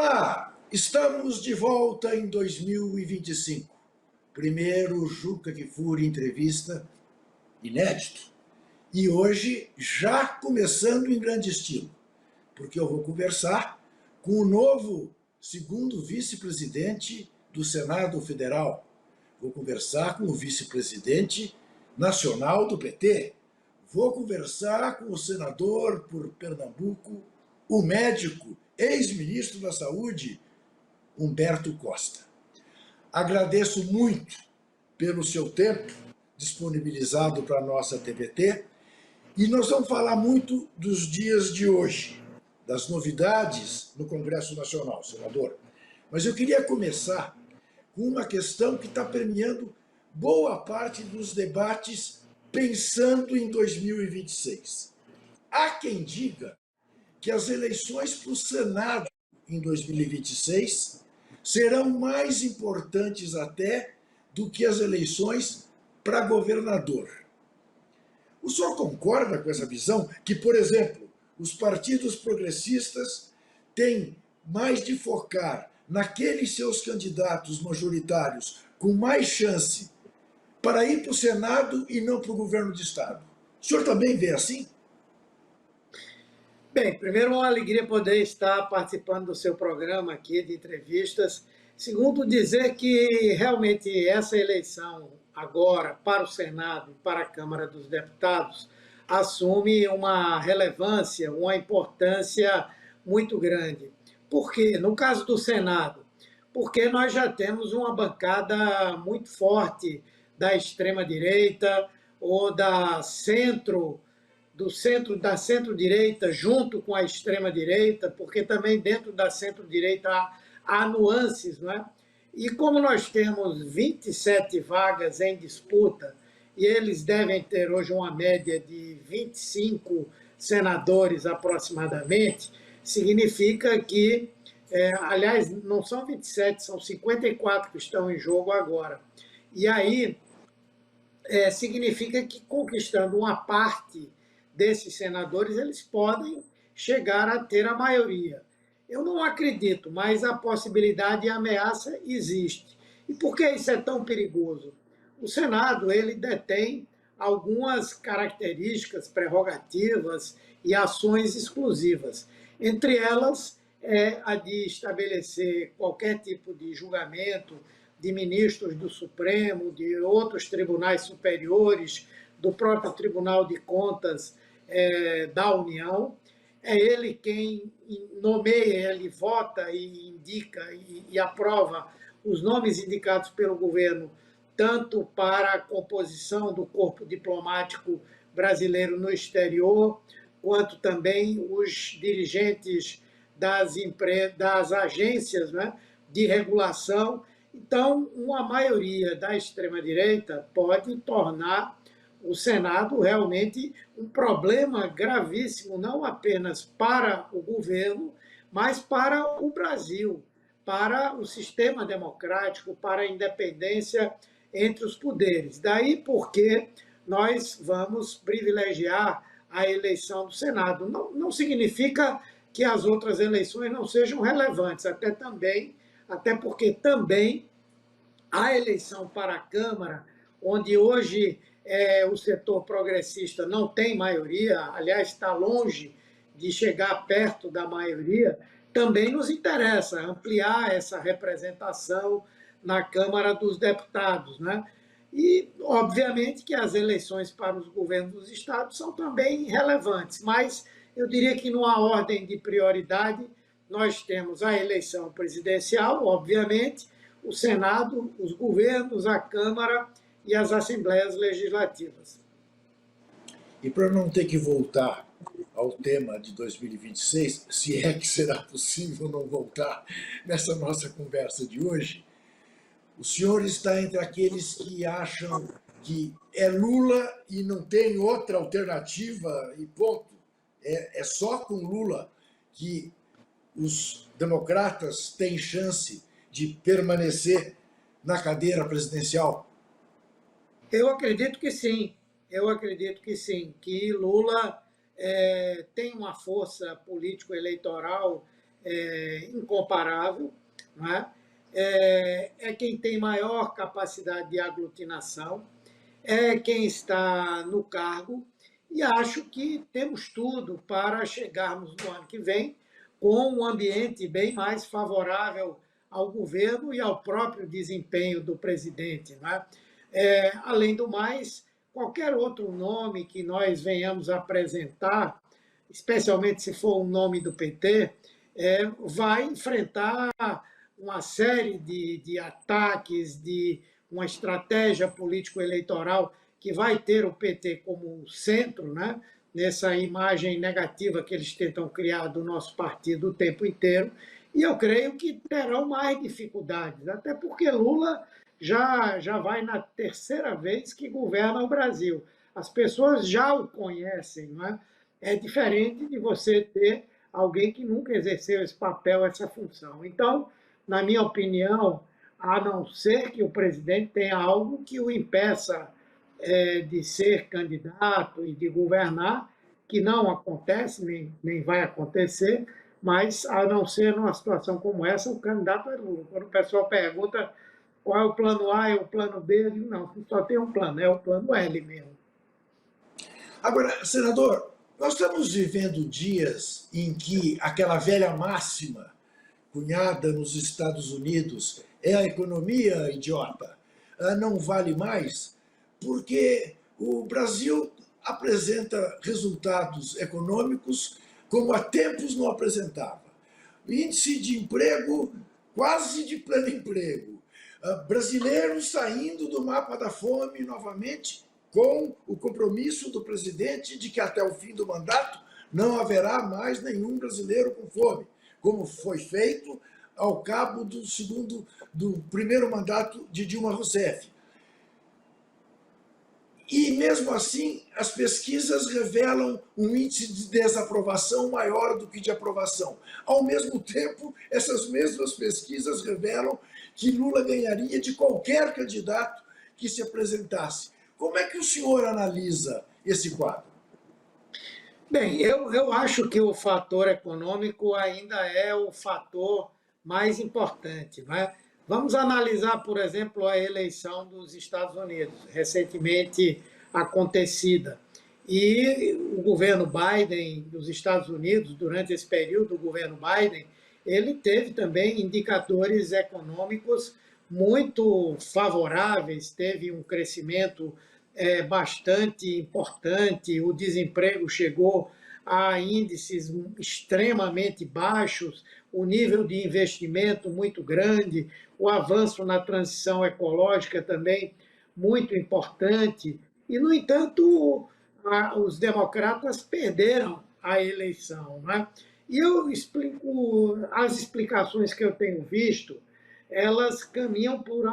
Olá, estamos de volta em 2025. Primeiro Juca Kfouri entrevista, inédito. E hoje já começando em grande estilo, porque eu vou conversar com o novo segundo vice-presidente do Senado Federal. Vou conversar com o vice-presidente nacional do PT. Vou conversar com o senador por Pernambuco, o médico, ex-ministro da Saúde, Humberto Costa. Agradeço muito pelo seu tempo disponibilizado para a nossa TVT e nós vamos falar muito dos dias de hoje, das novidades no Congresso Nacional, senador. Mas eu queria começar com uma questão que está permeando boa parte dos debates pensando em 2026. Há quem diga que as eleições para o Senado em 2026 serão mais importantes até do que as eleições para governador. O senhor concorda com essa visão? Que, por exemplo, os partidos progressistas têm mais de focar naqueles seus candidatos majoritários com mais chance para ir para o Senado e não para o governo de Estado. O senhor também vê assim? Bem, primeiro, uma alegria poder estar participando do seu programa aqui de entrevistas. Segundo, dizer que realmente essa eleição agora para o Senado e para a Câmara dos Deputados assume uma relevância, uma importância muito grande. Por quê? No caso do Senado, porque nós já temos uma bancada muito forte da extrema-direita ou da da centro-direita junto com a extrema-direita, porque também dentro da centro-direita há nuances, não é? E como nós temos 27 vagas em disputa, e eles devem ter hoje uma média de 25 senadores aproximadamente, significa que, aliás, não são 27, são 54 que estão em jogo agora. E aí significa que conquistando uma parte desses senadores, eles podem chegar a ter a maioria. Eu não acredito, mas a possibilidade e a ameaça existe. E por que isso é tão perigoso? O Senado, ele detém algumas características, prerrogativas e ações exclusivas. Entre elas, a de estabelecer qualquer tipo de julgamento de ministros do Supremo, de outros tribunais superiores, do próprio Tribunal de Contas da União. É ele quem nomeia, ele vota e indica e aprova os nomes indicados pelo governo, tanto para a composição do corpo diplomático brasileiro no exterior, quanto também os dirigentes das agências, né, de regulação. Então, uma maioria da extrema-direita pode tornar o Senado realmente um problema gravíssimo, não apenas para o governo, mas para o Brasil, para o sistema democrático, para a independência entre os poderes. Daí porque nós vamos privilegiar a eleição do Senado. Não significa que as outras eleições não sejam relevantes, até porque também a eleição para a Câmara, onde hoje o setor progressista não tem maioria, aliás, está longe de chegar perto da maioria, também nos interessa ampliar essa representação na Câmara dos Deputados, né? E, obviamente, que as eleições para os governos dos estados são também relevantes, mas eu diria que, numa ordem de prioridade, nós temos a eleição presidencial, obviamente, o Senado, os governos, a Câmara e as assembleias legislativas. E para não ter que voltar ao tema de 2026, se é que será possível não voltar nessa nossa conversa de hoje, o senhor está entre aqueles que acham que é Lula e não tem outra alternativa e ponto. É só com Lula que os democratas têm chance de permanecer na cadeira presidencial? Eu acredito que sim, que Lula tem uma força político-eleitoral incomparável, não é? É quem tem maior capacidade de aglutinação, é quem está no cargo, e acho que temos tudo para chegarmos no ano que vem com um ambiente bem mais favorável ao governo e ao próprio desempenho do presidente. Né? Além do mais, qualquer outro nome que nós venhamos a apresentar, especialmente se for um nome do PT, vai enfrentar uma série de ataques, de uma estratégia político-eleitoral que vai ter o PT como centro, né? Nessa imagem negativa que eles tentam criar do nosso partido o tempo inteiro. E eu creio que terão mais dificuldades, até porque Lula já vai na terceira vez que governa o Brasil. As pessoas já o conhecem, não é? É diferente de você ter alguém que nunca exerceu esse papel, essa função. Então, na minha opinião, a não ser que o presidente tenha algo que o impeça de ser candidato e de governar, que não acontece, nem vai acontecer, mas, a não ser numa situação como essa, o candidato é Lula. Quando o pessoal pergunta qual é o plano A e o plano B, eu digo, não, só tem um plano, é o plano L mesmo. Agora, senador, nós estamos vivendo dias em que aquela velha máxima cunhada nos Estados Unidos, é a economia idiota, não vale mais, porque o Brasil apresenta resultados econômicos como há tempos não apresentava. Índice de emprego quase de pleno emprego. Brasileiros saindo do mapa da fome novamente, com o compromisso do presidente de que até o fim do mandato não haverá mais nenhum brasileiro com fome, como foi feito ao cabo do primeiro mandato de Dilma Rousseff. E, mesmo assim, as pesquisas revelam um índice de desaprovação maior do que de aprovação. Ao mesmo tempo, essas mesmas pesquisas revelam que Lula ganharia de qualquer candidato que se apresentasse. Como é que o senhor analisa esse quadro? Bem, eu acho que o fator econômico ainda é o fator mais importante. Né? Vamos analisar, por exemplo, a eleição dos Estados Unidos, recentemente acontecida. E o governo Biden dos Estados Unidos, durante esse período, o governo Biden, ele teve também indicadores econômicos muito favoráveis, teve um crescimento bastante importante, o desemprego chegou a índices extremamente baixos, o nível de investimento muito grande, o avanço na transição ecológica também muito importante. E, no entanto, os democratas perderam a eleição. Né? E eu explico, as explicações que eu tenho visto, elas caminham por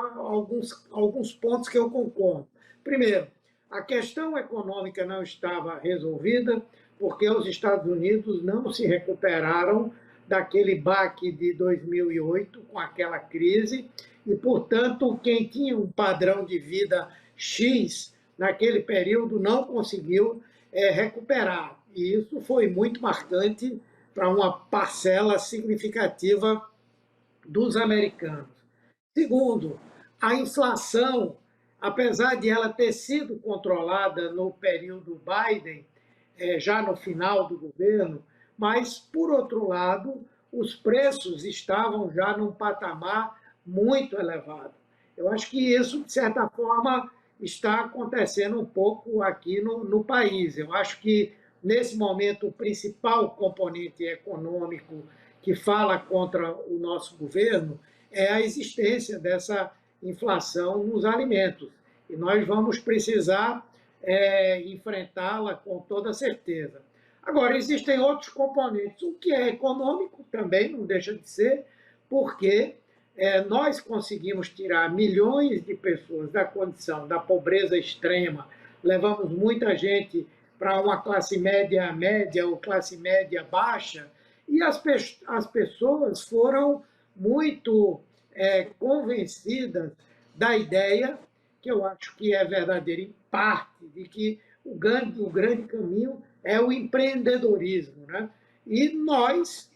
alguns pontos que eu concordo. Primeiro, a questão econômica não estava resolvida, porque os Estados Unidos não se recuperaram daquele baque de 2008, com aquela crise, e, portanto, quem tinha um padrão de vida X naquele período não conseguiu recuperar. E isso foi muito marcante para uma parcela significativa dos americanos. Segundo, a inflação, apesar de ela ter sido controlada no período Biden, já no final do governo, mas, por outro lado, os preços estavam já num patamar muito elevado. Eu acho que isso, de certa forma, está acontecendo um pouco aqui no país. Eu acho que, nesse momento, o principal componente econômico que fala contra o nosso governo é a existência dessa inflação nos alimentos. E nós vamos precisar enfrentá-la com toda certeza. Agora, existem outros componentes. O que é econômico também não deixa de ser, porque nós conseguimos tirar milhões de pessoas da condição da pobreza extrema, levamos muita gente para uma classe média média ou classe média baixa, e as pessoas foram muito convencidas da ideia, que eu acho que é verdadeira em parte, de que o grande caminho é o empreendedorismo. Né? E nós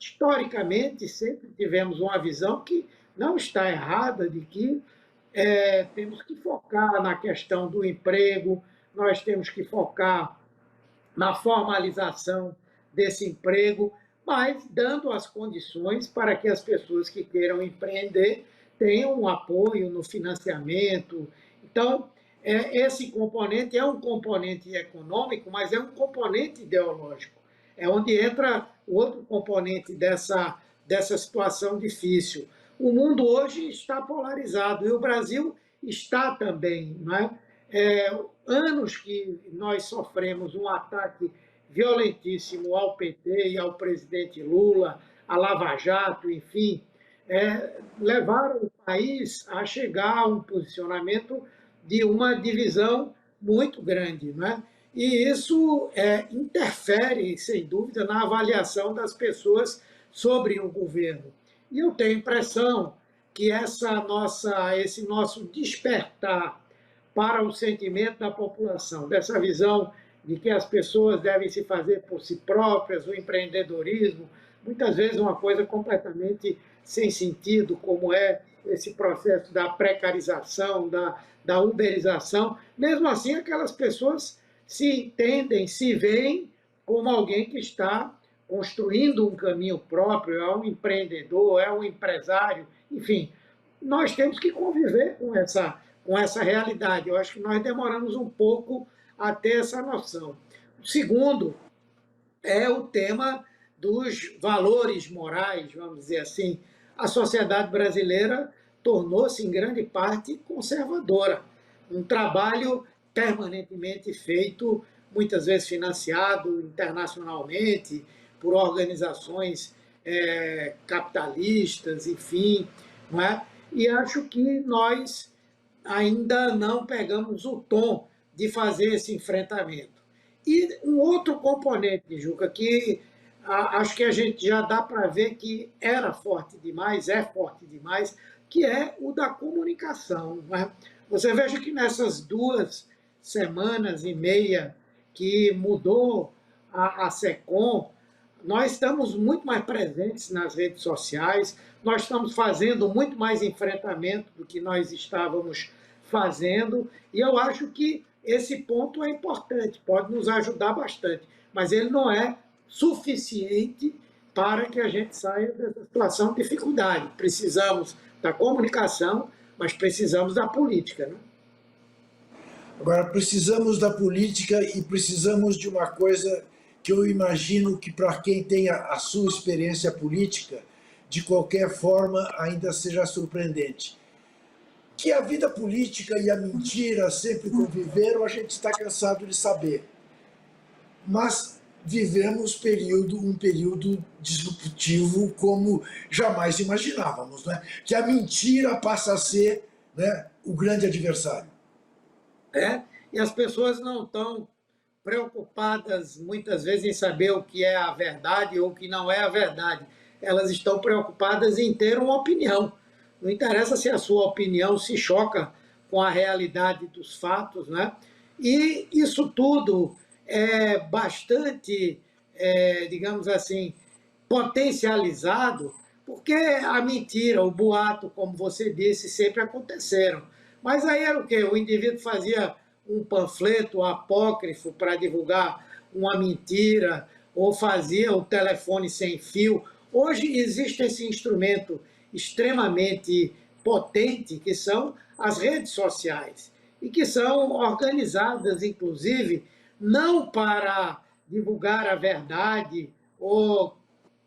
historicamente, sempre tivemos uma visão que não está errada, de que temos que focar na questão do emprego, nós temos que focar na formalização desse emprego, mas dando as condições para que as pessoas que queiram empreender tenham um apoio no financiamento. Então, esse componente é um componente econômico, mas é um componente ideológico. É onde entra o outro componente dessa situação difícil. O mundo hoje está polarizado e o Brasil está também. Não é? Anos que nós sofremos um ataque violentíssimo ao PT e ao presidente Lula, a Lava Jato, enfim, levaram o país a chegar a um posicionamento de uma divisão muito grande. Não é? E isso interfere, sem dúvida, na avaliação das pessoas sobre o governo. E eu tenho a impressão que esse nosso despertar para o sentimento da população, dessa visão de que as pessoas devem se fazer por si próprias, o empreendedorismo, muitas vezes uma coisa completamente sem sentido, como é esse processo da precarização, da uberização. Mesmo assim, aquelas pessoas se entendem, se veem como alguém que está construindo um caminho próprio, é um empreendedor, é um empresário, enfim. Nós temos que conviver com essa realidade. Eu acho que nós demoramos um pouco a ter essa noção. O segundo é o tema dos valores morais, vamos dizer assim. A sociedade brasileira tornou-se, em grande parte, conservadora. Um trabalho permanentemente feito, muitas vezes financiado internacionalmente por organizações capitalistas, enfim. Não é? E acho que nós ainda não pegamos o tom de fazer esse enfrentamento. E um outro componente, Juca, que acho que a gente já dá para ver que era forte demais, é forte demais, que é o da comunicação. Não é? Você veja que nessas 2 semanas e meia que mudou a SECOM, nós estamos muito mais presentes nas redes sociais, nós estamos fazendo muito mais enfrentamento do que nós estávamos fazendo, e eu acho que esse ponto é importante, pode nos ajudar bastante, mas ele não é suficiente para que a gente saia dessa situação de dificuldade. Precisamos da comunicação, mas precisamos da política. Né? Agora, precisamos da política e precisamos de uma coisa que eu imagino que, para quem tenha a sua experiência política, de qualquer forma, ainda seja surpreendente. Que a vida política e a mentira sempre conviveram, a gente está cansado de saber. Mas vivemos um período disruptivo como jamais imaginávamos, né? Que a mentira passa a ser, né, o grande adversário. E as pessoas não estão preocupadas, muitas vezes, em saber o que é a verdade ou o que não é a verdade. Elas estão preocupadas em ter uma opinião. Não interessa se a sua opinião se choca com a realidade dos fatos, né? E isso tudo é bastante, digamos assim, potencializado, porque a mentira, o boato, como você disse, sempre aconteceram. Mas aí era o quê? O indivíduo fazia um panfleto apócrifo para divulgar uma mentira, ou fazia o telefone sem fio. Hoje existe esse instrumento extremamente potente, que são as redes sociais, e que são organizadas, inclusive, não para divulgar a verdade ou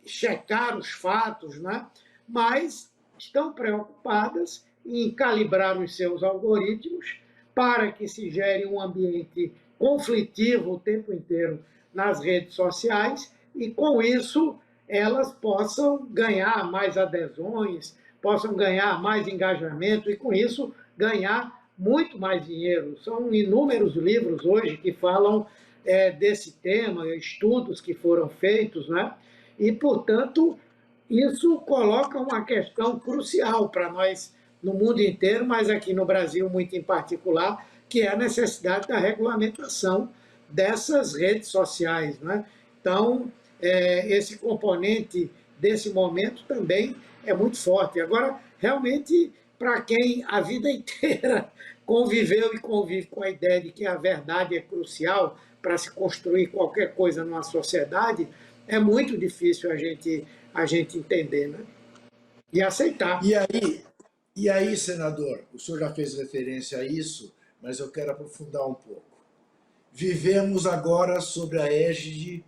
checar os fatos, né? Mas estão preocupadas em calibrar os seus algoritmos para que se gere um ambiente conflitivo o tempo inteiro nas redes sociais e, com isso, elas possam ganhar mais adesões, possam ganhar mais engajamento e, com isso, ganhar muito mais dinheiro. São inúmeros livros hoje que falam desse tema, estudos que foram feitos, né? E, portanto, isso coloca uma questão crucial para nós no mundo inteiro, mas aqui no Brasil muito em particular, que é a necessidade da regulamentação dessas redes sociais. Né? Então, esse componente desse momento também é muito forte. Agora, realmente, para quem a vida inteira conviveu e convive com a ideia de que a verdade é crucial para se construir qualquer coisa numa sociedade, é muito difícil a gente entender, né? E aceitar. E aí, senador, o senhor já fez referência a isso, mas eu quero aprofundar um pouco. Vivemos agora sob a égide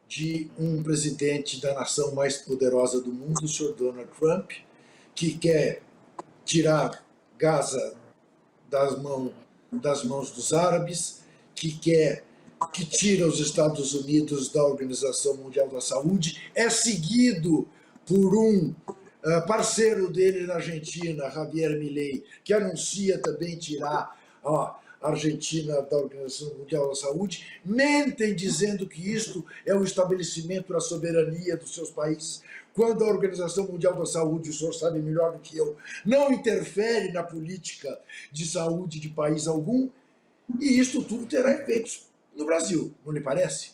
de um presidente da nação mais poderosa do mundo, o senhor Donald Trump, que quer tirar Gaza das mãos dos árabes, que tira os Estados Unidos da Organização Mundial da Saúde, é seguido por um parceiro dele na Argentina, Javier Milei, que anuncia também tirar a Argentina da Organização Mundial da Saúde, mentem dizendo que isto é o estabelecimento da soberania dos seus países, quando a Organização Mundial da Saúde, o senhor sabe melhor do que eu, não interfere na política de saúde de país algum, e isso tudo terá efeitos no Brasil, não lhe parece?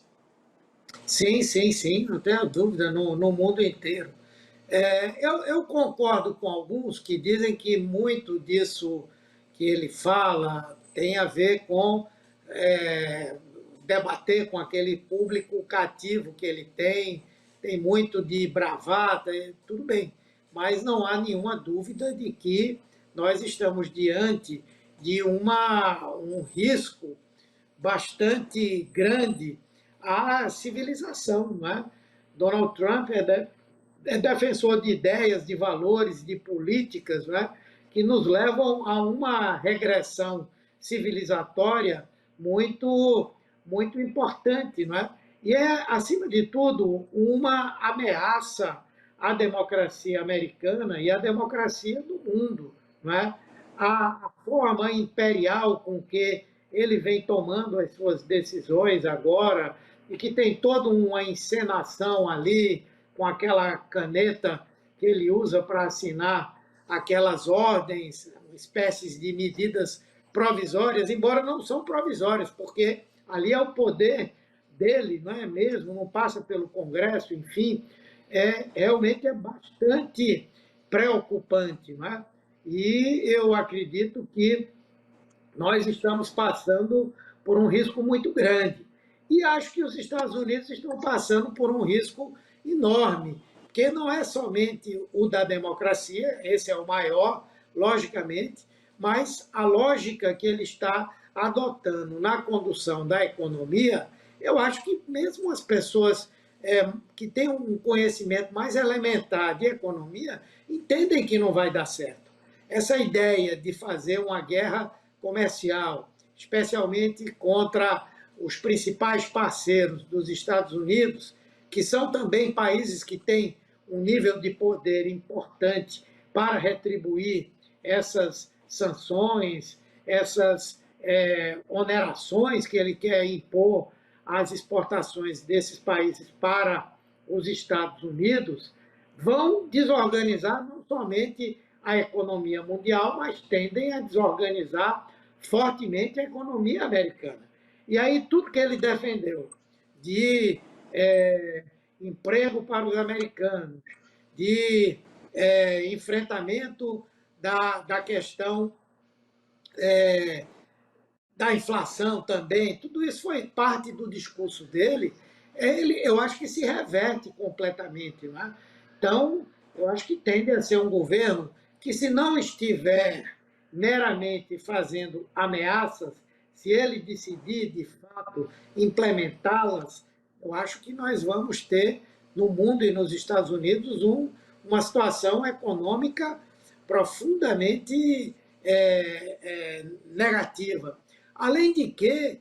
Sim, sim, sim, não tenho dúvida, no mundo inteiro. Eu concordo com alguns que dizem que muito disso que ele fala tem a ver com debater com aquele público cativo que ele tem muito de bravata, tudo bem, mas não há nenhuma dúvida de que nós estamos diante de um risco bastante grande à civilização. Não é? Donald Trump é defensor de ideias, de valores, de políticas, não é? Que nos levam a uma regressão civilizatória muito, muito importante. Não é? E é, acima de tudo, uma ameaça à democracia americana e à democracia do mundo. Não é? A forma imperial com que ele vem tomando as suas decisões agora, e que tem toda uma encenação ali, com aquela caneta que ele usa para assinar aquelas ordens, espécies de medidas provisórias, embora não são provisórias, porque ali é o poder dele, não é mesmo? Não passa pelo Congresso, enfim, realmente é bastante preocupante, não é? E eu acredito que nós estamos passando por um risco muito grande. E acho que os Estados Unidos estão passando por um risco enorme, porque não é somente o da democracia, esse é o maior, logicamente, mas a lógica que ele está adotando na condução da economia, eu acho que mesmo as pessoas que têm um conhecimento mais elementar de economia entendem que não vai dar certo. Essa ideia de fazer uma guerra comercial, especialmente contra os principais parceiros dos Estados Unidos, que são também países que têm um nível de poder importante para retribuir essas sanções, essas onerações que ele quer impor às exportações desses países para os Estados Unidos, vão desorganizar não somente a economia mundial, mas tendem a desorganizar fortemente a economia americana. E aí tudo que ele defendeu de emprego para os americanos, de enfrentamento da questão da inflação também, tudo isso foi parte do discurso dele. Eu acho que se reverte completamente. Não é? Então, eu acho que tende a ser um governo que, se não estiver meramente fazendo ameaças, se ele decidir, de fato, implementá-las, eu acho que nós vamos ter, no mundo e nos Estados Unidos, uma situação econômica profundamente negativa. Além de que,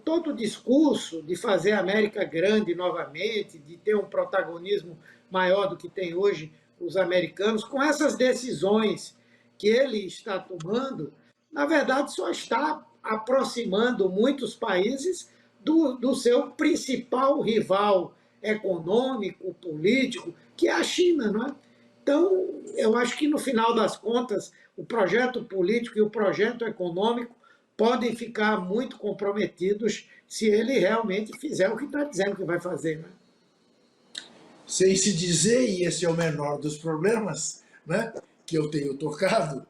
todo o discurso de fazer a América grande novamente, de ter um protagonismo maior do que tem hoje os americanos, com essas decisões que ele está tomando, na verdade, só está aproximando muitos países do seu principal rival econômico, político, que é a China. Não é? Então, eu acho que, no final das contas, o projeto político e o projeto econômico podem ficar muito comprometidos se ele realmente fizer o que está dizendo que vai fazer. Né? sem se dizer, e esse é o menor dos problemas, né, que eu tenho tocado,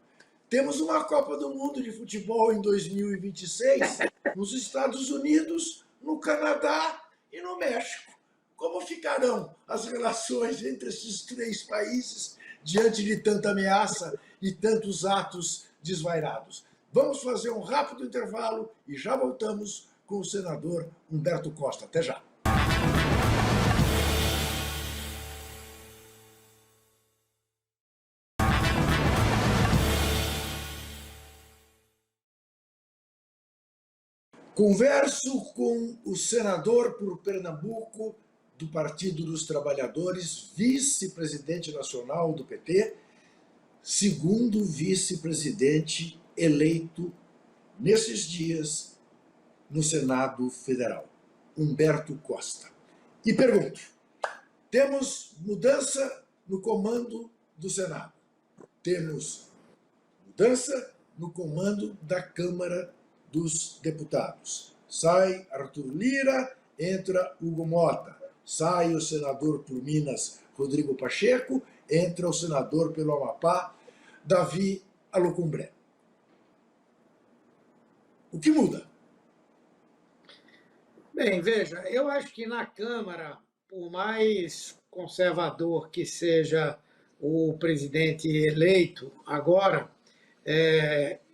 temos uma Copa do Mundo de futebol em 2026 nos Estados Unidos, no Canadá e no México. Como ficarão as relações entre esses três países diante de tanta ameaça e tantos atos desvairados? Vamos fazer um rápido intervalo e já voltamos com o senador Humberto Costa. Até já. Converso com o senador por Pernambuco do Partido dos Trabalhadores, vice-presidente nacional do PT, segundo vice-presidente eleito nesses dias no Senado Federal, Humberto Costa. E pergunto, temos mudança no comando do Senado, temos mudança no comando da Câmara dos Deputados. Sai Arthur Lira, entra Hugo Mota. Sai o senador por Minas, Rodrigo Pacheco, entra o senador pelo Amapá, Davi Alocumbré. O que muda? Bem, veja, eu acho que na Câmara, por mais conservador que seja o presidente eleito agora,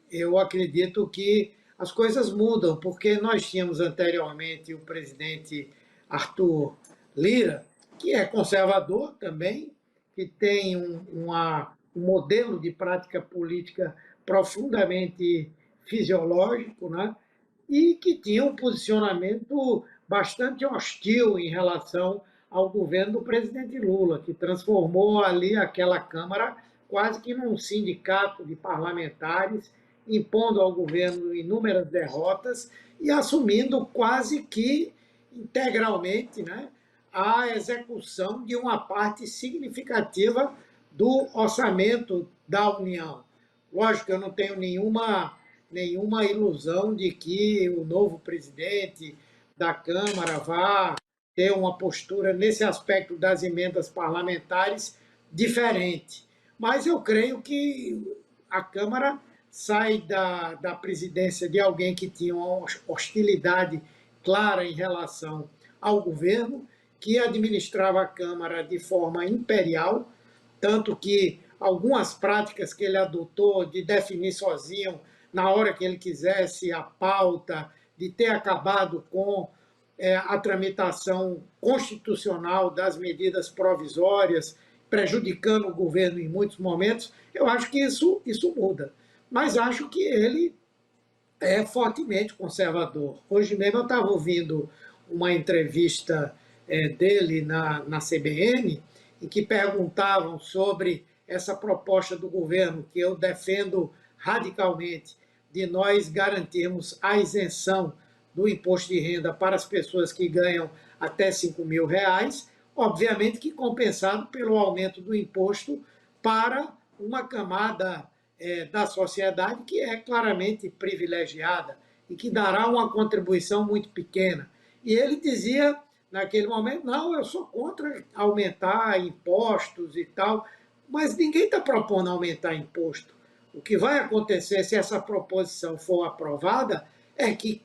eu acredito que as coisas mudam, porque nós tínhamos anteriormente o presidente Arthur Lira, que é conservador também, que tem um modelo de prática política profundamente fisiológico, né? E que tinha um posicionamento bastante hostil em relação ao governo do presidente Lula, que transformou ali aquela Câmara quase que num sindicato de parlamentares, impondo ao governo inúmeras derrotas e assumindo quase que integralmente, né, a execução de uma parte significativa do orçamento da União. Lógico, eu não tenho nenhuma ilusão de que o novo presidente da Câmara vá ter uma postura nesse aspecto das emendas parlamentares diferente. Mas eu creio que a Câmara sai da presidência de alguém que tinha uma hostilidade clara em relação ao governo, que administrava a Câmara de forma imperial, tanto que algumas práticas que ele adotou de definir sozinho, na hora que ele quisesse, a pauta, de ter acabado com a tramitação constitucional das medidas provisórias, prejudicando o governo em muitos momentos, eu acho que isso muda. Mas acho que ele é fortemente conservador. Hoje mesmo eu estava ouvindo uma entrevista dele na CBN, em que perguntavam sobre essa proposta do governo, que eu defendo radicalmente, de nós garantirmos a isenção do imposto de renda para as pessoas que ganham até R$ 5.000, obviamente que compensado pelo aumento do imposto para uma camada da sociedade que é claramente privilegiada e que dará uma contribuição muito pequena. E ele dizia, naquele momento, não, eu sou contra aumentar impostos e tal, mas ninguém está propondo aumentar imposto. O que vai acontecer se essa proposição for aprovada é que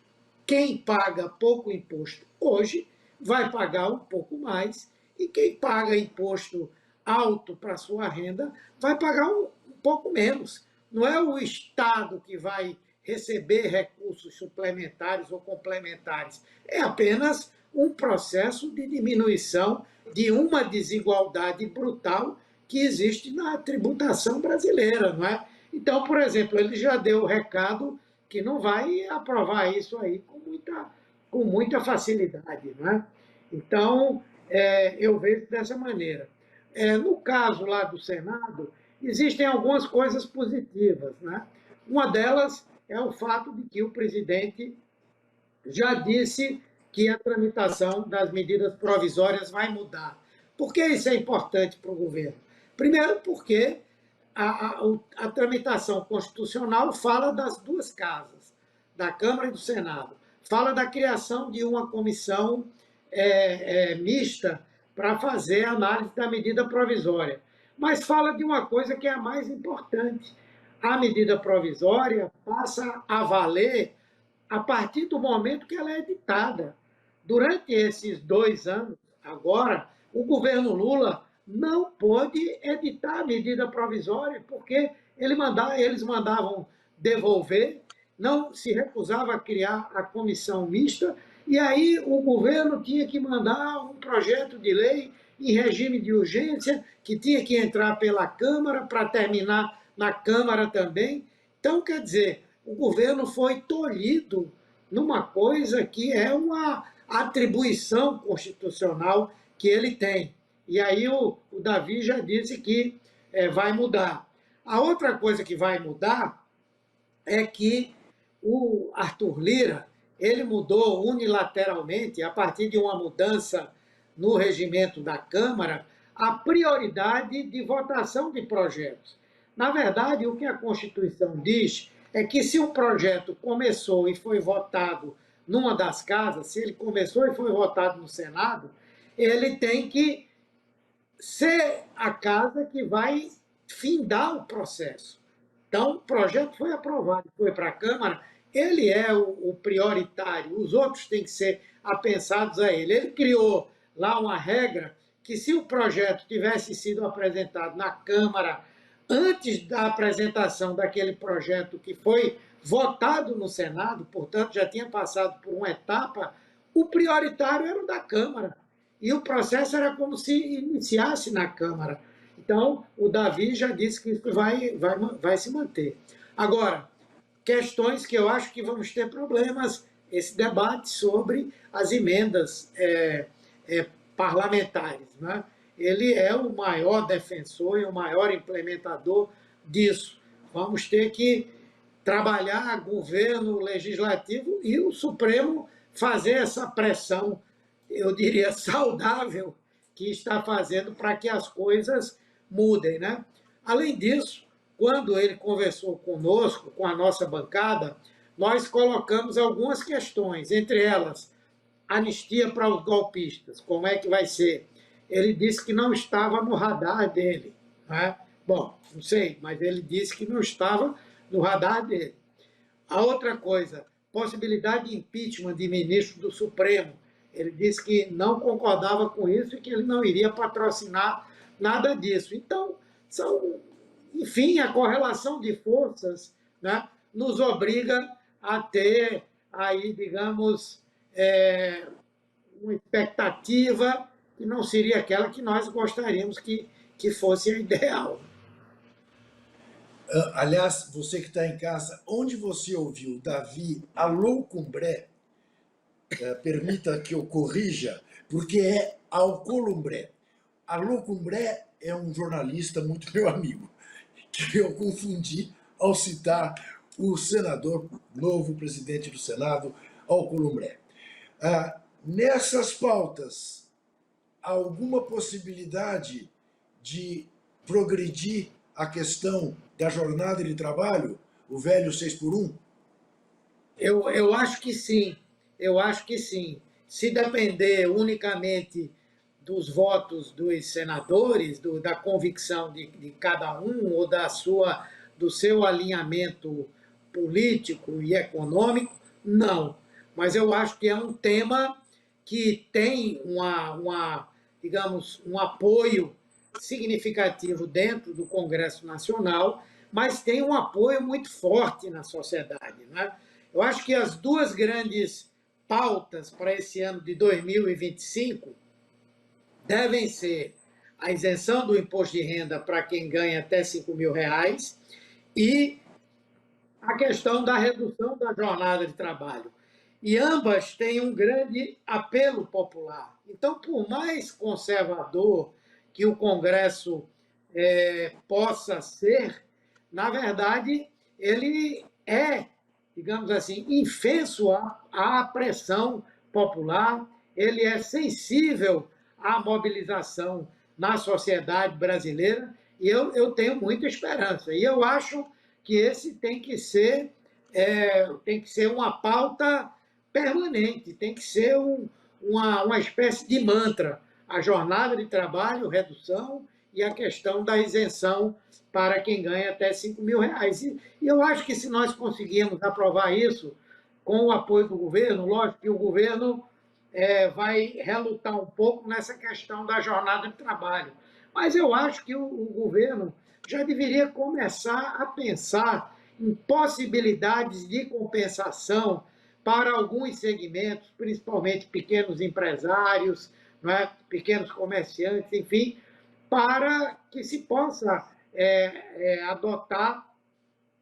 quem paga pouco imposto hoje vai pagar um pouco mais e quem paga imposto alto para a sua renda vai pagar um pouco menos. Não é o Estado que vai receber recursos suplementares ou complementares, é apenas um processo de diminuição de uma desigualdade brutal que existe na tributação brasileira, não é? Então, por exemplo, ele já deu o recado que não vai aprovar isso aí com muita facilidade, não é? Então, eu vejo dessa maneira. No caso lá do Senado, existem algumas coisas positivas, né? Uma delas é o fato de que o presidente já disse que a tramitação das medidas provisórias vai mudar. Por que isso é importante para o governo? Primeiro, porque a tramitação constitucional fala das duas casas, da Câmara e do Senado. Fala da criação de uma comissão mista para fazer a análise da medida provisória. Mas fala de uma coisa que é a mais importante. A medida provisória passa a valer a partir do momento que ela é editada. Durante esses 2 anos, agora, o governo Lula não pôde editar a medida provisória, porque eles mandavam devolver, não se recusava a criar a comissão mista, e aí o governo tinha que mandar um projeto de lei em regime de urgência, que tinha que entrar pela Câmara para terminar na Câmara também. Então, quer dizer, o governo foi tolhido numa coisa que é uma atribuição constitucional que ele tem. E aí o Davi já disse que vai mudar. A outra coisa que vai mudar é que o Arthur Lira ele mudou unilateralmente, a partir de uma mudança no regimento da Câmara, a prioridade de votação de projetos. Na verdade, o que a Constituição diz é que se um projeto começou e foi votado numa das casas, se ele começou e foi votado no Senado, ele tem que ser a casa que vai findar o processo. Então, o projeto foi aprovado, foi para a Câmara, ele é o prioritário, os outros têm que ser apensados a ele. Ele criou lá uma regra que, se o projeto tivesse sido apresentado na Câmara antes da apresentação daquele projeto que foi votado no Senado, portanto, já tinha passado por uma etapa, o prioritário era o da Câmara. E o processo era como se iniciasse na Câmara. Então, o Davi já disse que isso vai se manter. Agora, questões que eu acho que vamos ter problemas, esse debate sobre as emendas parlamentares, né? Ele é o maior defensor e o maior implementador disso. Vamos ter que trabalhar governo, legislativo e o Supremo fazer essa pressão, eu diria, saudável, que está fazendo para que as coisas mudem, né? Além disso, quando ele conversou conosco, com a nossa bancada, nós colocamos algumas questões, entre elas, anistia para os golpistas, como é que vai ser? Ele disse que não estava no radar dele, né? Bom, não sei, mas ele disse que não estava no radar dele. A outra coisa, possibilidade de impeachment de ministro do Supremo. Ele disse que não concordava com isso e que ele não iria patrocinar nada disso. Então, enfim, a correlação de forças, né, nos obriga a ter aí, digamos, uma expectativa que não seria aquela que nós gostaríamos que fosse a ideal. Aliás, você que está em casa, onde você ouviu Davi Alcolumbré, permita que eu corrija, porque é Alcolumbré. Alcolumbré é um jornalista muito meu amigo, que eu confundi ao citar o senador, novo presidente do Senado, Alcolumbré. Nessas pautas, há alguma possibilidade de progredir a questão da jornada de trabalho, o velho 6x1? Eu acho que sim, eu acho que sim. Se depender unicamente dos votos dos senadores, da convicção de cada um ou do seu alinhamento político e econômico, não. Mas eu acho que é um tema que tem digamos, um apoio significativo dentro do Congresso Nacional, mas tem um apoio muito forte na sociedade, né? Eu acho que as duas grandes pautas para esse ano de 2025 devem ser a isenção do imposto de renda para quem ganha até R$ 5.000 e a questão da redução da jornada de trabalho. E ambas têm um grande apelo popular. Então, por mais conservador que o Congresso possa ser, na verdade, ele é, digamos assim, infenso à pressão popular, ele é sensível à mobilização na sociedade brasileira, e eu tenho muita esperança. E eu acho que esse tem que ser uma pauta permanente, tem que ser uma espécie de mantra a jornada de trabalho, redução, e a questão da isenção para quem ganha até R$ 5.000. E eu acho que se nós conseguirmos aprovar isso com o apoio do governo, lógico que o governo vai relutar um pouco nessa questão da jornada de trabalho. Mas eu acho que o governo já deveria começar a pensar em possibilidades de compensação para alguns segmentos, principalmente pequenos empresários, não é? Pequenos comerciantes, enfim, para que se possa adotar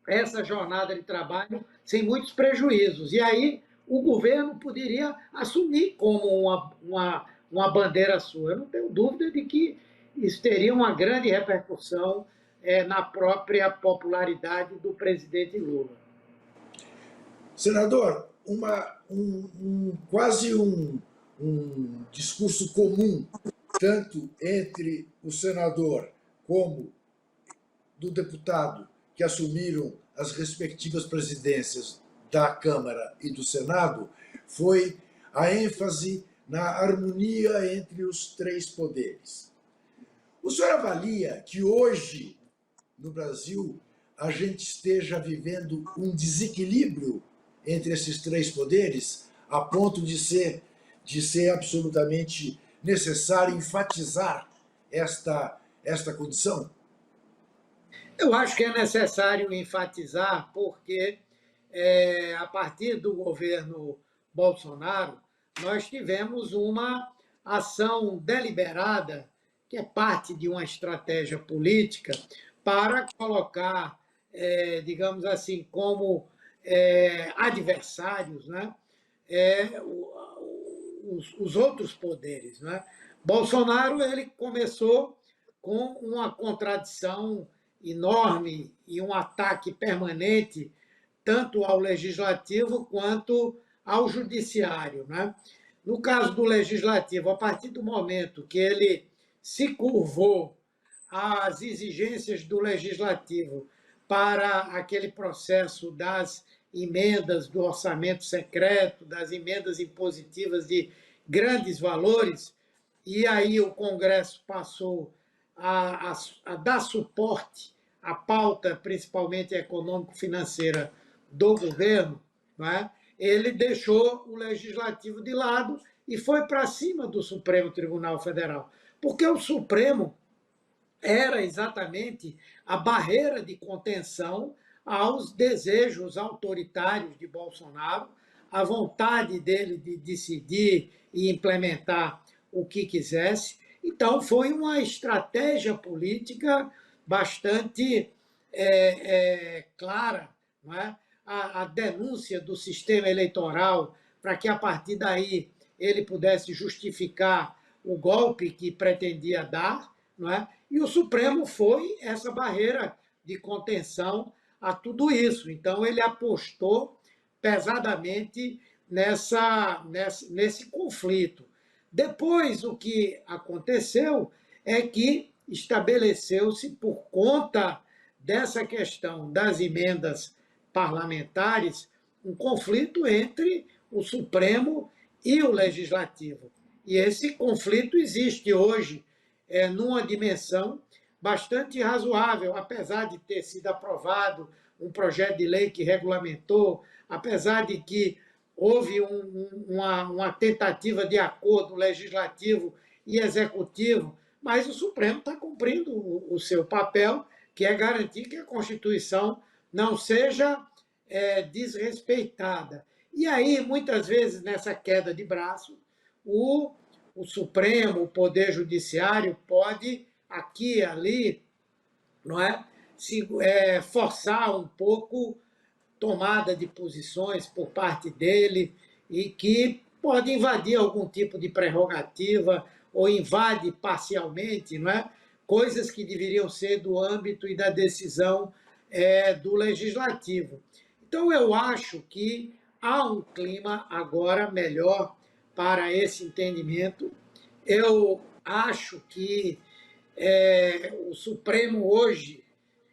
essa jornada de trabalho sem muitos prejuízos. E aí o governo poderia assumir como uma bandeira sua. Eu não tenho dúvida de que isso teria uma grande repercussão na própria popularidade do presidente Lula. Senador, quase um discurso comum, tanto entre o senador como do deputado que assumiram as respectivas presidências da Câmara e do Senado, foi a ênfase na harmonia entre os três poderes. O senhor avalia que hoje, no Brasil, a gente esteja vivendo um desequilíbrio entre esses três poderes, a ponto de ser absolutamente necessário enfatizar esta condição? Eu acho que é necessário enfatizar, porque a partir do governo Bolsonaro, nós tivemos uma ação deliberada, que é parte de uma estratégia política, para colocar, digamos assim, como adversários, né, os outros poderes. Né? Bolsonaro ele começou com uma contradição enorme e um ataque permanente tanto ao legislativo quanto ao judiciário. Né? No caso do legislativo, a partir do momento que ele se curvou às exigências do legislativo para aquele processo das emendas do orçamento secreto, das emendas impositivas de grandes valores, e aí o Congresso passou a dar suporte à pauta, principalmente econômico-financeira, do governo, né? Ele deixou o legislativo de lado e foi para cima do Supremo Tribunal Federal, porque o Supremo era exatamente a barreira de contenção aos desejos autoritários de Bolsonaro, a vontade dele de decidir e implementar o que quisesse. Então, foi uma estratégia política bastante clara, não é? A denúncia do sistema eleitoral para que, a partir daí, ele pudesse justificar o golpe que pretendia dar, não é? E o Supremo foi essa barreira de contenção a tudo isso. Então, ele apostou pesadamente nesse conflito. Depois, o que aconteceu é que estabeleceu-se, por conta dessa questão das emendas parlamentares, um conflito entre o Supremo e o Legislativo. E esse conflito existe hoje numa dimensão bastante razoável, apesar de ter sido aprovado um projeto de lei que regulamentou, apesar de que houve uma tentativa de acordo legislativo e executivo, mas o Supremo está cumprindo o seu papel, que é garantir que a Constituição não seja desrespeitada. E aí, muitas vezes, nessa queda de braço, o Supremo, o Poder Judiciário, pode, aqui e ali, não é, forçar um pouco tomada de posições por parte dele e que pode invadir algum tipo de prerrogativa ou invade parcialmente, não é? Coisas que deveriam ser do âmbito e da decisão do Legislativo. Então, eu acho que há um clima agora melhor para esse entendimento. Eu acho que o Supremo hoje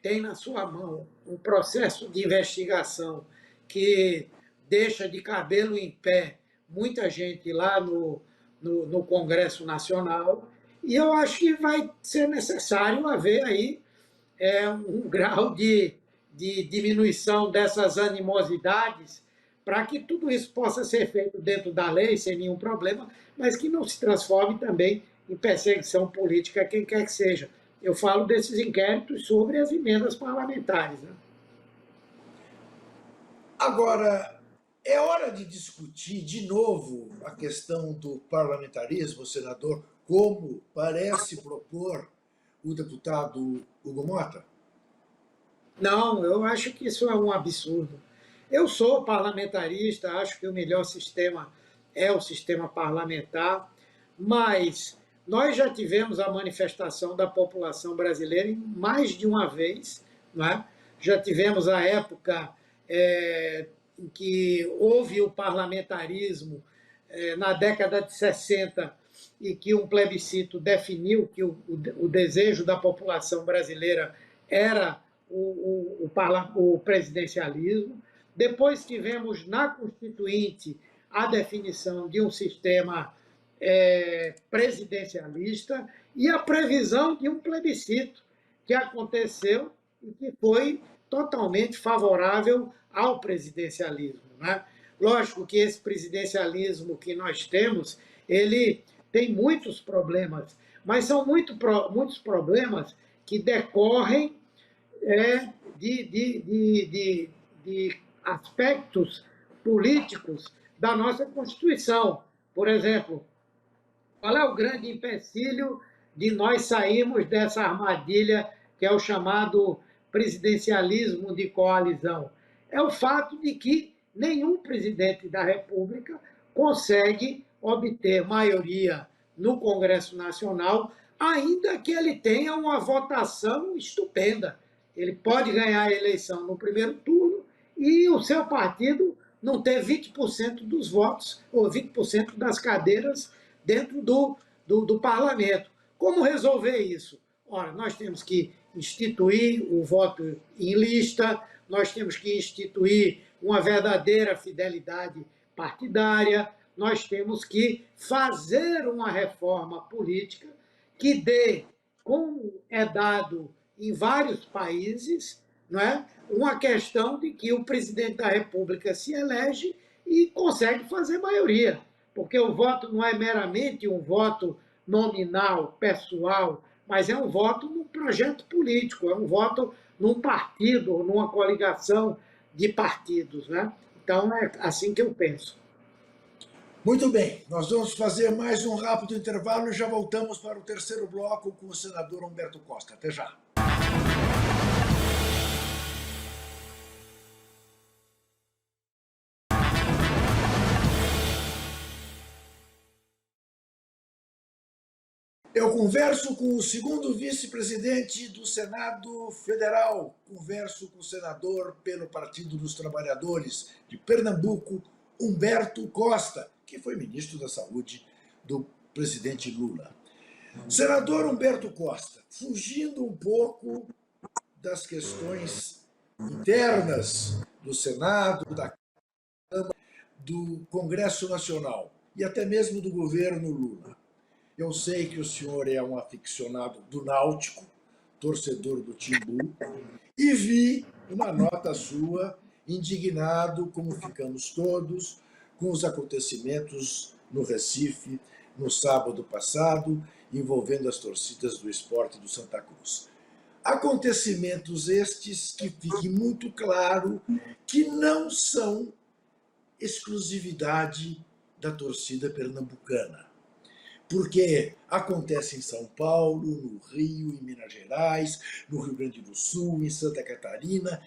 tem na sua mão um processo de investigação que deixa de cabelo em pé muita gente lá no no Congresso Nacional, e eu acho que vai ser necessário haver aí um grau de diminuição dessas animosidades para que tudo isso possa ser feito dentro da lei, sem nenhum problema, mas que não se transforme também em perseguição política a quem quer que seja. Eu falo desses inquéritos sobre as emendas parlamentares. Né? Agora, é hora de discutir de novo a questão do parlamentarismo, senador, como parece propor o deputado Hugo Mota? Não, eu acho que isso é um absurdo. Eu sou parlamentarista, acho que o melhor sistema é o sistema parlamentar, mas nós já tivemos a manifestação da população brasileira em mais de uma vez, não é? Já tivemos a época em que houve o parlamentarismo na década de 60 e que um plebiscito definiu que o desejo da população brasileira era o presidencialismo. Depois tivemos na Constituinte a definição de um sistema presidencialista e a previsão de um plebiscito que aconteceu e que foi totalmente favorável ao presidencialismo. Né? Lógico que esse presidencialismo que nós temos, ele tem muitos problemas, mas são muitos problemas que decorrem de aspectos políticos da nossa Constituição. Por exemplo, qual é o grande empecilho de nós sairmos dessa armadilha que é o chamado presidencialismo de coalizão? É o fato de que nenhum presidente da República consegue obter maioria no Congresso Nacional, ainda que ele tenha uma votação estupenda. Ele pode ganhar a eleição no primeiro turno e o seu partido não ter 20% dos votos ou 20% das cadeiras dentro do parlamento. Como resolver isso? Ora, nós temos que instituir o voto em lista, nós temos que instituir uma verdadeira fidelidade partidária, nós temos que fazer uma reforma política que dê, como é dado em vários países, não é? Uma questão de que o presidente da República se elege e consegue fazer maioria, porque o voto não é meramente um voto nominal, pessoal, mas é um voto num projeto político, é um voto num partido ou numa coligação de partidos. Né? Então, é assim que eu penso. Muito bem, nós vamos fazer mais um rápido intervalo e já voltamos para o terceiro bloco com o senador Humberto Costa. Até já. Eu converso com o segundo vice-presidente do Senado Federal, converso com o senador pelo Partido dos Trabalhadores de Pernambuco, Humberto Costa, que foi ministro da Saúde do presidente Lula. Senador Humberto Costa, fugindo um pouco das questões internas do Senado, da Câmara, do Congresso Nacional e até mesmo do governo Lula. Eu sei que o senhor é um aficionado do Náutico, torcedor do Timbu, e vi uma nota sua indignado, como ficamos todos, com os acontecimentos no Recife no sábado passado, envolvendo as torcidas do Sport do Santa Cruz. Acontecimentos estes que fique muito claro que não são exclusividade da torcida pernambucana, porque acontece em São Paulo, no Rio, em Minas Gerais, no Rio Grande do Sul, em Santa Catarina,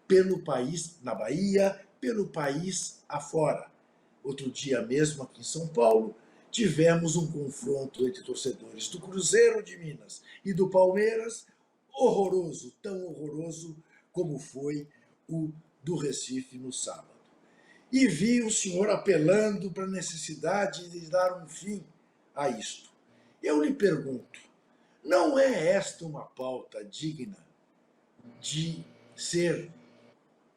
pelo país, na Bahia, pelo país afora. Outro dia mesmo, aqui em São Paulo, tivemos um confronto entre torcedores do Cruzeiro de Minas e do Palmeiras, horroroso, tão horroroso como foi o do Recife no sábado. E vi o senhor apelando para a necessidade de dar um fim a isto. Eu lhe pergunto, não é esta uma pauta digna de ser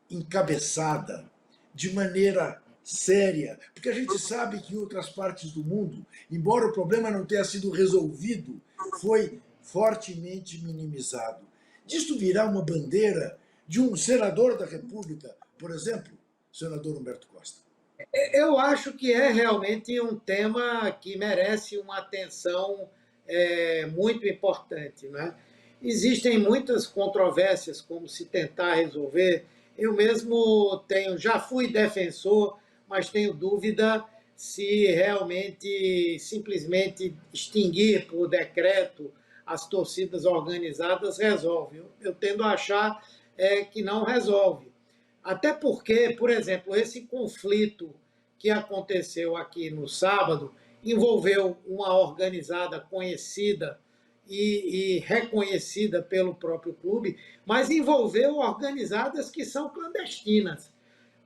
encabeçada de maneira séria, porque a gente sabe que em outras partes do mundo, embora o problema não tenha sido resolvido, foi fortemente minimizado. Disto virá uma bandeira de um senador da República, por exemplo, o senador Humberto Costa. Eu acho que é realmente um tema que merece uma atenção muito importante, né? Existem muitas controvérsias como se tentar resolver. Eu mesmo já fui defensor, mas tenho dúvida se realmente simplesmente extinguir por decreto as torcidas organizadas resolve. Eu tendo a achar que não resolve. Até porque, por exemplo, esse conflito que aconteceu aqui no sábado envolveu uma organizada conhecida e reconhecida pelo próprio clube, mas envolveu organizadas que são clandestinas.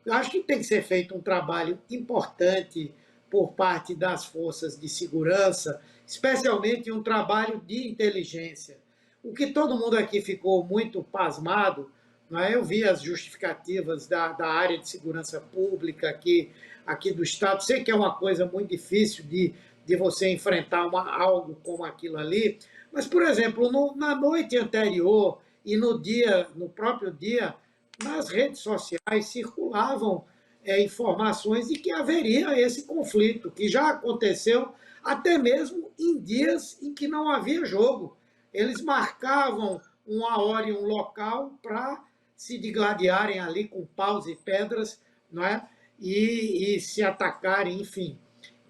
Eu acho que tem que ser feito um trabalho importante por parte das forças de segurança, especialmente um trabalho de inteligência. O que todo mundo aqui ficou muito pasmado, não é? Eu vi as justificativas da área de segurança pública aqui do Estado. Sei que é uma coisa muito difícil de você enfrentar algo como aquilo ali, mas, por exemplo, na noite anterior e no próprio dia, nas redes sociais circulavam informações de que haveria esse conflito, que já aconteceu até mesmo em dias em que não havia jogo. Eles marcavam uma hora e um local para se digladiarem ali com paus e pedras, não é? E se atacarem, enfim.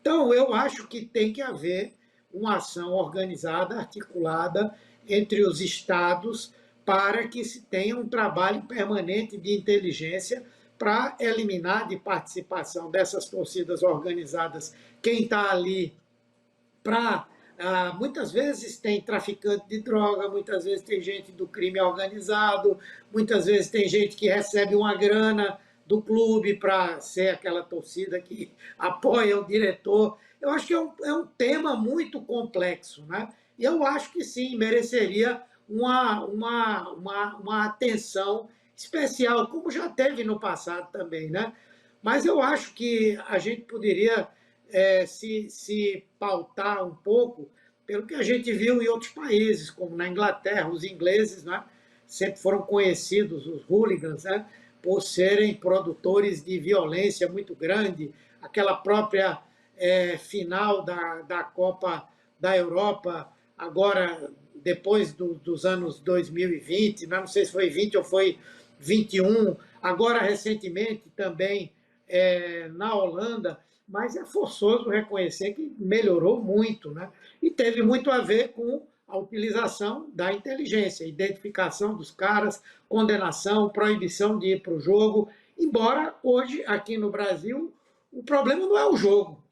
Então, eu acho que tem que haver uma ação organizada, articulada entre os estados para que se tenha um trabalho permanente de inteligência para eliminar de participação dessas torcidas organizadas quem está ali para. Muitas vezes tem traficante de droga, muitas vezes tem gente do crime organizado, muitas vezes tem gente que recebe uma grana do clube para ser aquela torcida que apoia o diretor. Eu acho que é um tema muito complexo, né? E eu acho que sim, mereceria uma atenção especial, como já teve no passado também, né? Mas eu acho que a gente poderia se pautar um pouco pelo que a gente viu em outros países, como na Inglaterra, os ingleses, né, sempre foram conhecidos, os hooligans, né, por serem produtores de violência muito grande. Aquela própria final da Copa da Europa, agora, depois dos anos 2020, não sei se foi 20 ou foi 21, agora recentemente também na Holanda, mas é forçoso reconhecer que melhorou muito, né? E teve muito a ver com a utilização da inteligência, identificação dos caras, condenação, proibição de ir para o jogo, embora hoje, aqui no Brasil, o problema não é o jogo.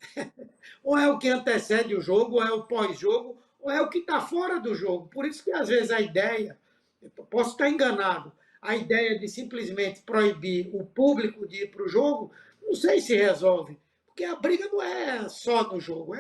Ou é o que antecede o jogo, ou é o pós-jogo, ou é o que está fora do jogo. Por isso que, às vezes, a ideia, eu posso estar enganado, a ideia de simplesmente proibir o público de ir para o jogo, não sei se resolve. Porque a briga não é só no jogo,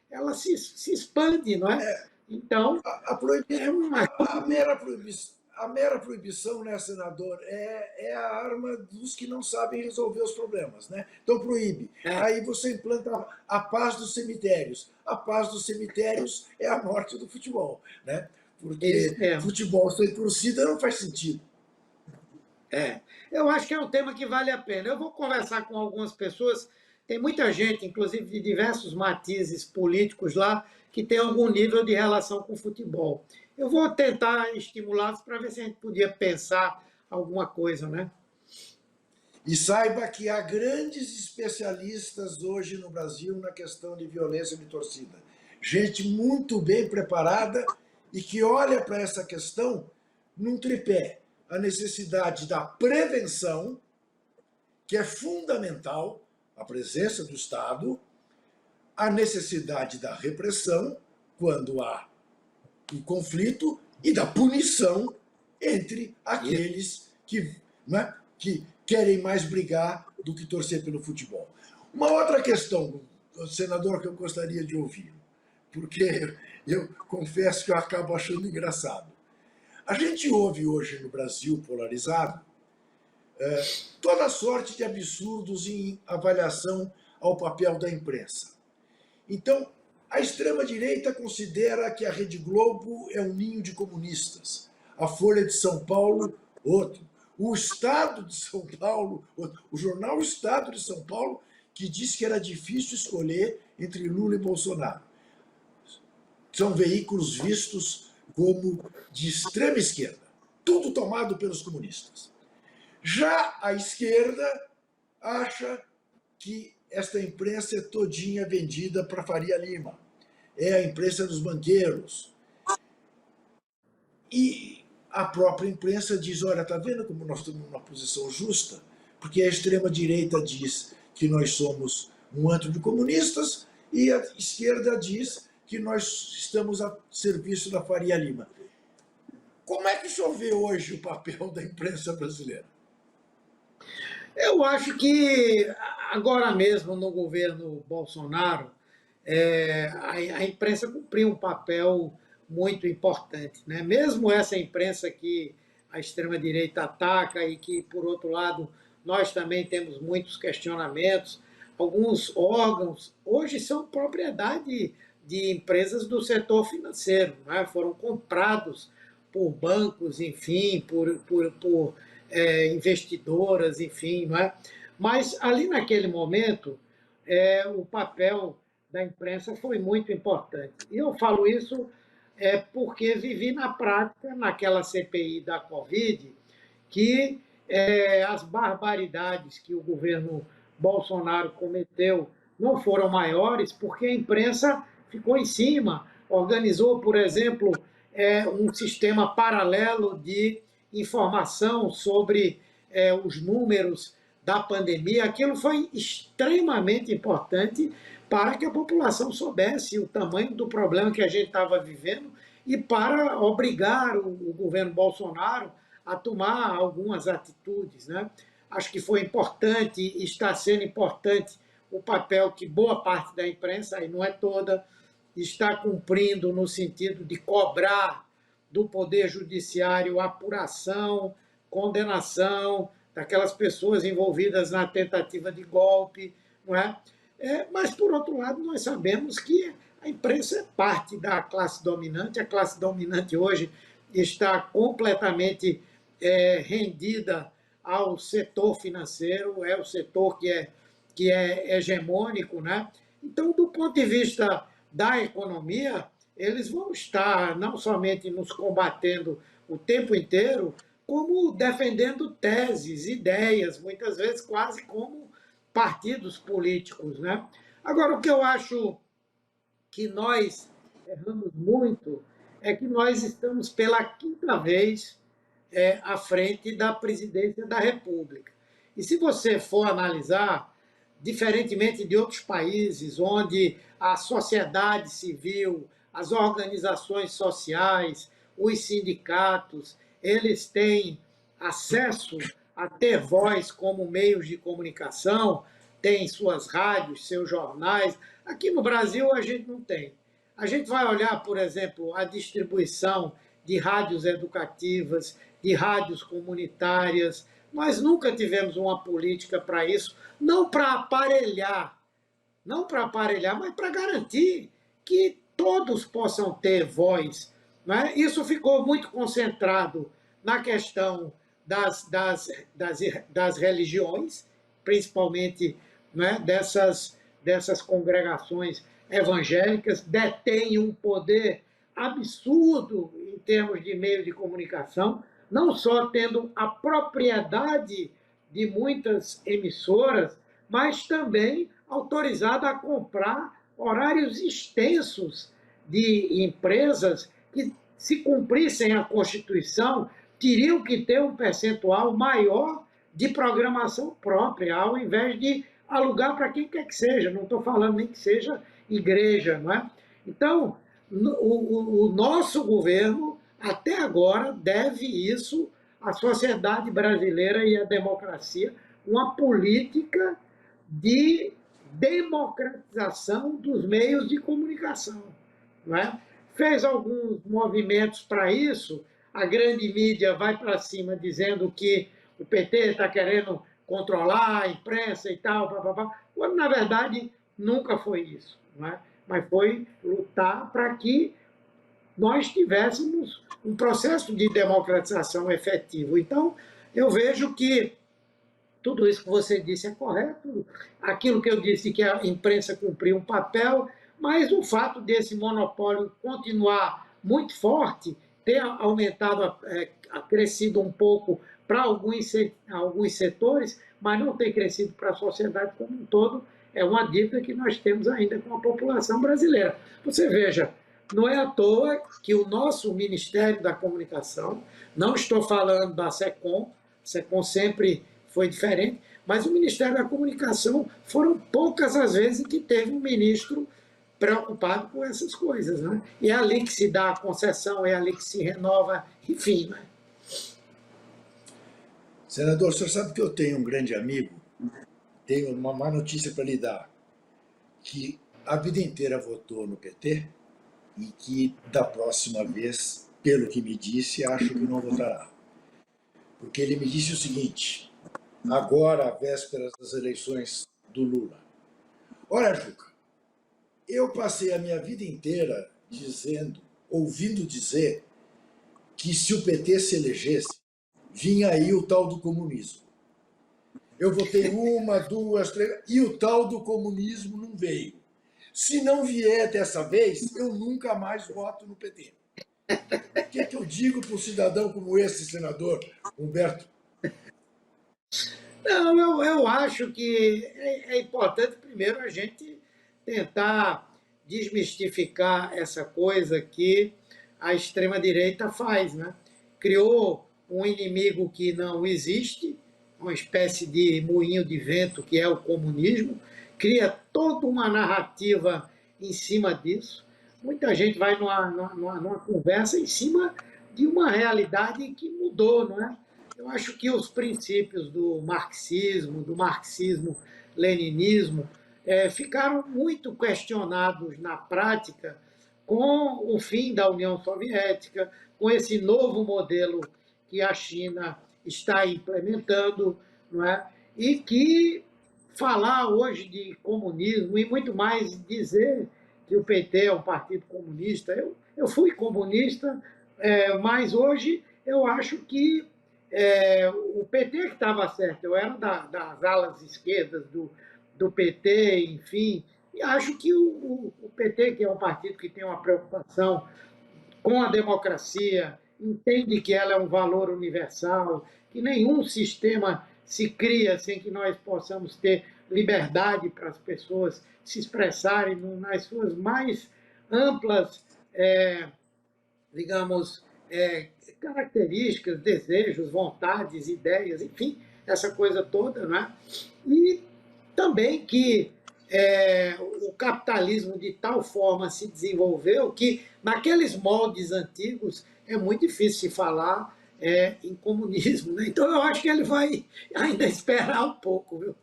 ela se expande, não é? Então, A, proibi é uma. a mera proibição, né, senador, é a arma dos que não sabem resolver os problemas, né? Então proíbe. É, Aí você implanta a paz dos cemitérios. A paz dos cemitérios é a morte do futebol, né? isso Porque mesmo. futebol sem torcida não faz sentido. É. Eu acho que é um tema que vale a pena. Eu vou conversar com algumas pessoas, tem muita gente, inclusive de diversos matizes políticos lá, que tem algum nível de relação com o futebol. Eu vou tentar estimulá-los para ver se a gente podia pensar alguma coisa, né? E saiba que há grandes especialistas hoje no Brasil na questão de violência de torcida. Gente muito bem preparada e que olha para essa questão num tripé. A necessidade da prevenção, que é fundamental, a presença do Estado, a necessidade da repressão, quando há o conflito, e da punição entre Isso. aqueles que, né, que querem mais brigar do que torcer pelo futebol. Uma outra questão, senador, que eu gostaria de ouvir, porque eu confesso que eu acabo achando engraçado. A gente ouve hoje no Brasil polarizado toda sorte de absurdos em avaliação ao papel da imprensa. Então, a extrema-direita considera que a Rede Globo é um ninho de comunistas, a Folha de São Paulo, outro, o Estado de São Paulo, outro, o jornal Estado de São Paulo, que disse que era difícil escolher entre Lula e Bolsonaro. São veículos vistos como de extrema esquerda, tudo tomado pelos comunistas. Já a esquerda acha que esta imprensa é todinha vendida para Faria Lima. É a imprensa dos banqueiros. E a própria imprensa diz, olha, está vendo como nós estamos numa posição justa? Porque a extrema-direita diz que nós somos um antro de comunistas e a esquerda diz que nós estamos a serviço da Faria Lima. Como é que o senhor vê hoje o papel da imprensa brasileira? Eu acho que agora mesmo no governo Bolsonaro, a imprensa cumpriu um papel muito importante, né? Mesmo essa imprensa que a extrema-direita ataca e que, por outro lado, nós também temos muitos questionamentos, alguns órgãos hoje são propriedade de empresas do setor financeiro, né? Foram comprados por bancos, enfim, por investidoras, enfim, não é? Mas ali naquele momento, o papel da imprensa foi muito importante. E eu falo isso porque vivi na prática, naquela CPI da Covid, que as barbaridades que o governo Bolsonaro cometeu não foram maiores, porque a imprensa ficou em cima, organizou, por exemplo, um sistema paralelo de informação sobre os números da pandemia. Aquilo foi extremamente importante para que a população soubesse o tamanho do problema que a gente estava vivendo e para obrigar o governo Bolsonaro a tomar algumas atitudes, né? Acho que foi importante e está sendo importante o papel que boa parte da imprensa, e não é toda, está cumprindo no sentido de cobrar do Poder Judiciário apuração, condenação daquelas pessoas envolvidas na tentativa de golpe, não é? Mas, por outro lado, nós sabemos que a imprensa é parte da classe dominante. A classe dominante hoje está completamente rendida ao setor financeiro, é o setor que é hegemônico, né? Então, do ponto de vista da economia, eles vão estar não somente nos combatendo o tempo inteiro, como defendendo teses, ideias, muitas vezes quase como partidos políticos, né? Agora, o que eu acho que nós erramos muito é que nós estamos pela quinta vez à frente da presidência da República. E se você for analisar, diferentemente de outros países, onde a sociedade civil, as organizações sociais, os sindicatos, eles têm acesso a ter voz como meios de comunicação, têm suas rádios, seus jornais. Aqui no Brasil a gente não tem. A gente vai olhar, por exemplo, a distribuição de rádios educativas, de rádios comunitárias. Nós nunca tivemos uma política para isso, não para aparelhar, mas para garantir que todos possam ter voz. Né? Isso ficou muito concentrado na questão das religiões, principalmente, né, dessas congregações evangélicas, detêm um poder absurdo em termos de meio de comunicação, não só tendo a propriedade de muitas emissoras, mas também autorizada a comprar horários extensos de empresas que, se cumprissem a Constituição, teriam que ter um percentual maior de programação própria, ao invés de alugar para quem quer que seja. Não estou falando nem que seja igreja, não é? Então, o nosso governo, até agora, deve isso à sociedade brasileira e à democracia, uma política de democratização dos meios de comunicação. Não é? Fez alguns movimentos para isso, a grande mídia vai para cima dizendo que o PT está querendo controlar a imprensa e tal, papapá, quando na verdade nunca foi isso, não é? Mas foi lutar para que nós tivéssemos um processo de democratização efetivo. Então, eu vejo que tudo isso que você disse é correto, aquilo que eu disse que a imprensa cumpriu um papel, mas o fato desse monopólio continuar muito forte, ter aumentado, crescido um pouco para alguns setores, mas não ter crescido para a sociedade como um todo, é uma dívida que nós temos ainda com a população brasileira. Você veja, não é à toa que o nosso Ministério da Comunicação, não estou falando da SECOM sempre foi diferente, mas o Ministério da Comunicação foram poucas as vezes em que teve um ministro preocupado com essas coisas, né? E é ali que se dá a concessão, é ali que se renova, enfim, né? Senador, o senhor sabe que eu tenho um grande amigo, tenho uma má notícia para lhe dar, que a vida inteira votou no PT e que da próxima vez, pelo que me disse, acho que não votará. Porque ele me disse o seguinte, agora, vésperas das eleições do Lula. Olha, Juca, eu passei a minha vida inteira ouvindo dizer que se o PT se elegesse, vinha aí o tal do comunismo. Eu votei uma, duas, três, e o tal do comunismo não veio. Se não vier dessa vez, eu nunca mais voto no PT. O que é que eu digo para um cidadão como esse, senador Humberto? Não, eu acho que é importante, primeiro, a gente tentar desmistificar essa coisa que a extrema-direita faz, né? Criou um inimigo que não existe, uma espécie de moinho de vento que é o comunismo, cria toda uma narrativa em cima disso. Muita gente vai numa conversa em cima de uma realidade que mudou, não é? Eu acho que os princípios do marxismo-leninismo, ficaram muito questionados na prática com o fim da União Soviética, com esse novo modelo que a China está implementando, não é? E que falar hoje de comunismo e muito mais dizer que o PT é um partido comunista. Eu fui comunista, mas hoje eu acho que o PT que estava certo, eu era das alas esquerdas do PT, enfim, e acho que o PT, que é um partido que tem uma preocupação com a democracia, entende que ela é um valor universal, que nenhum sistema se cria sem que nós possamos ter liberdade para as pessoas se expressarem nas suas mais amplas, digamos, características, desejos, vontades, ideias, enfim, essa coisa toda, não é? E também que o capitalismo de tal forma se desenvolveu que, naqueles moldes antigos, é muito difícil se falar em comunismo. Né? Então, eu acho que ele vai ainda esperar um pouco. Viu?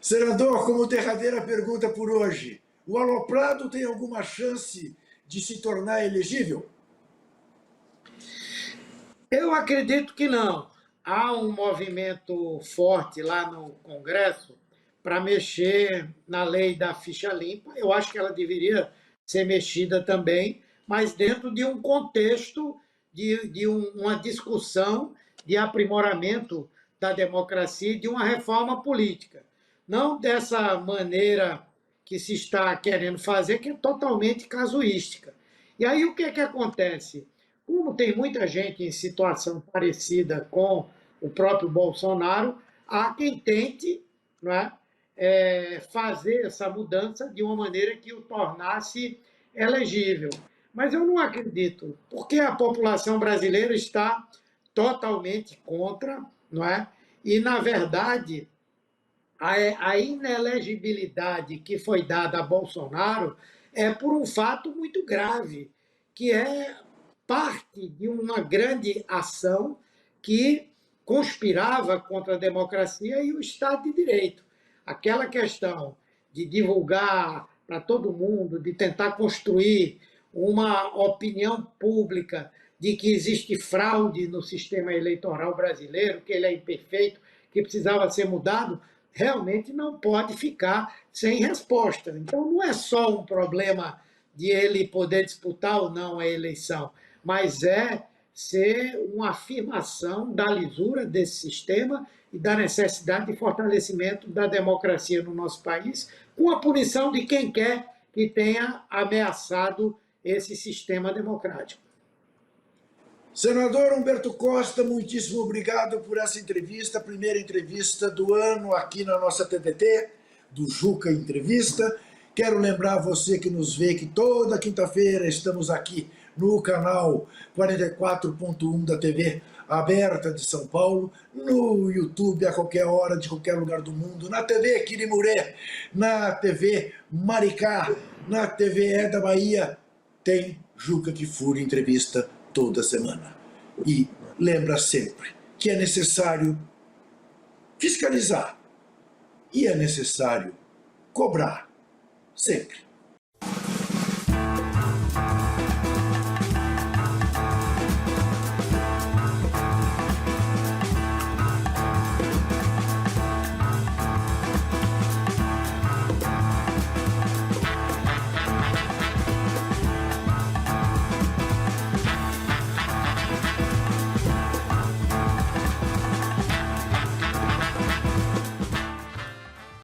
Senador, como derradeira pergunta por hoje, o Aloprado tem alguma chance de se tornar elegível? Eu acredito que não. Há um movimento forte lá no Congresso para mexer na lei da ficha limpa. Eu acho que ela deveria ser mexida também, mas dentro de um contexto de uma discussão de aprimoramento da democracia e de uma reforma política. Não dessa maneira que se está querendo fazer, que é totalmente casuística. E aí o que é que acontece? Como tem muita gente em situação parecida com o próprio Bolsonaro, há quem tente, não é, fazer essa mudança de uma maneira que o tornasse elegível. Mas eu não acredito, porque a população brasileira está totalmente contra, não é? E, na verdade, a inelegibilidade que foi dada a Bolsonaro é por um fato muito grave, que é parte de uma grande ação que conspirava contra a democracia e o Estado de Direito. Aquela questão de divulgar para todo mundo, de tentar construir uma opinião pública de que existe fraude no sistema eleitoral brasileiro, que ele é imperfeito, que precisava ser mudado, realmente não pode ficar sem resposta. Então, não é só um problema de ele poder disputar ou não a eleição, mas é ser uma afirmação da lisura desse sistema e da necessidade de fortalecimento da democracia no nosso país, com a punição de quem quer que tenha ameaçado esse sistema democrático. Senador Humberto Costa, muitíssimo obrigado por essa entrevista, a primeira entrevista do ano aqui na nossa TVT, do Juca Entrevista. Quero lembrar você que nos vê que toda quinta-feira estamos aqui no canal 44.1 da TV aberta de São Paulo, no YouTube a qualquer hora, de qualquer lugar do mundo, na TV Quirimuré, na TV Maricá, na TV da Bahia, tem Juca Kfouri Entrevista toda semana. E lembra sempre que é necessário fiscalizar e é necessário cobrar sempre.